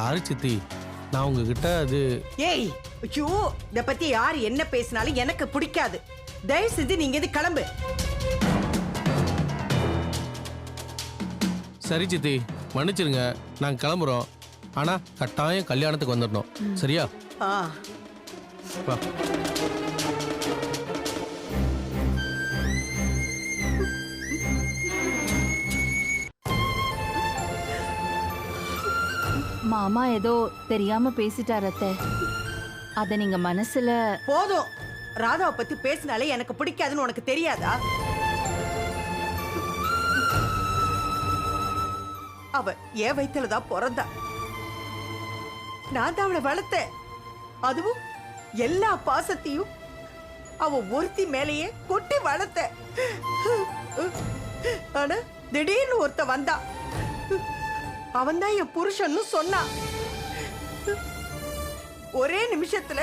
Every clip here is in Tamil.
சாரி சித்தி, நான் உங்ககிட்ட அது. ஏய் ஐயோ, இத பத்தி யார் என்ன பேசினாலும் எனக்கு பிடிக்காது. தயவு செஞ்சு நீங்க இது கிளம்பு. சரி சித்தி, மன்னிச்சிருங்க, நாங்கள் கிளம்புறோம். ஆனால் கட்டாயம் கல்யாணத்துக்கு வந்துடணும், சரியா? ஆ வா. மாமா ஏதோ தெரியாம பேசிட்டார் அத்தை. அத நீங்க மனசுல. போதும், ராதாவை பத்தி பேசினாலே எனக்கு பிடிக்காதுன்னு உனக்கு தெரியாதா? அவ என் வயிற்றுலதான் பிறந்தா. நான் தான் அவளை வளர்த்தேன். அதுவும் எல்லா பாசத்தையும் அவ ஒருத்தி மேலேயே கொட்டி வளர்த்தேன். ஆனா திடீர்னு ஒருத்த வந்தா. அவன் தான் என் புருஷன்னு சொன்னான். ஒரே நிமிஷத்துல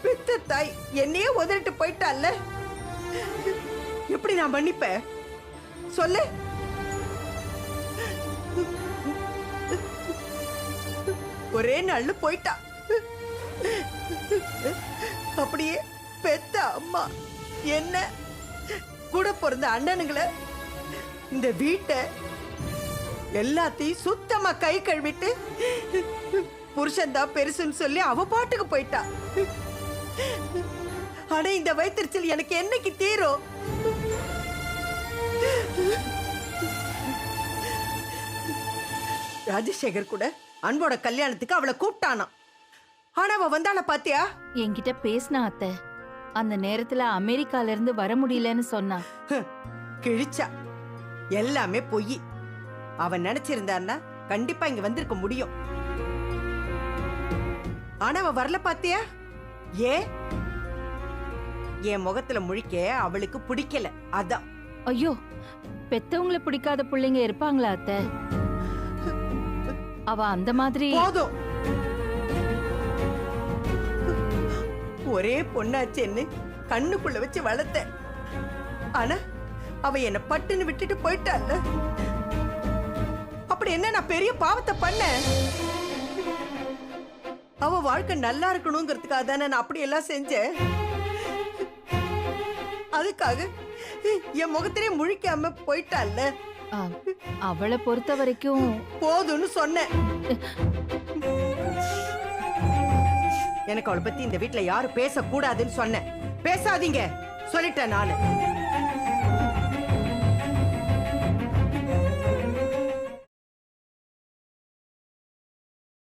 பெத்த தாய் என்னையே உதறிட்டு போயிட்டால. எப்படி நான் மன்னிப்பேன் சொல்லு? ஒரே நாள்ல போயிட்டா. அப்படியே பெத்த அம்மா என்ன, கூட பிறந்த அண்ணனுங்களை, இந்த வீட்டை எல்லாத்தையும் சுத்தமா கை கழுவிட்டு புருஷன் தான் பெருசுன்னு சொல்லி அவ பாட்டுக்கு போயிட்டா. ஆனா இந்த வயிற்றுச்சல் எனக்கு என்னைக்கு தீரும்? ராஜசேகர் கூட அன்போட கல்யாணத்துக்கு அவளை கூப்பிட்டானா. ஆனா அவ வந்தாள பாத்தியா? என்கிட்ட பேசினா அத்தை. அந்த நேரத்துல அமெரிக்கால இருந்து வர முடியலன்னு சொன்னா. கிழிச்சா. எல்லாமே பொய். அவன் நினைச்சிருந்தான்னா கண்டிப்பா இங்க வந்திருக்க முடியும். ஆனா அவ வரல பாத்தியா? என் முகத்துல முழிக்க அவளுக்கு பிடிக்கல, அதான். ஐயோ, பெத்தவங்களை பிடிக்காத பிள்ளைங்க இருப்பாங்களா அத்தை? அவ அந்த மாதிரி. போதும், ஒரே பொண்ணாச்சேன்னு கண்ணுக்குள்ள வச்சு வளர்த்த. ஆனா அவ என்ன பட்டுன்னு விட்டுட்டு போயிட்டால. அப்படி என்ன நான் பெரிய பாவத்தை பண்ண? அவ வாழ்க்கை நல்லா இருக்கணுங்கிறதுக்காக தானே நான் அப்படி எல்லாம் செஞ்சேன். அதுக்காக என் முகத்திலே முழிக்காம போயிட்டால. அவளை பொறுத்த வரைக்கும் போதும்னு சொன்னேன். எனக்கு அவளை பத்தி இந்த வீட்டுல யாரும் பேசக்கூடாதுன்னு சொன்னேன். பேசாதீங்க சொல்லிட்டேன் நானு.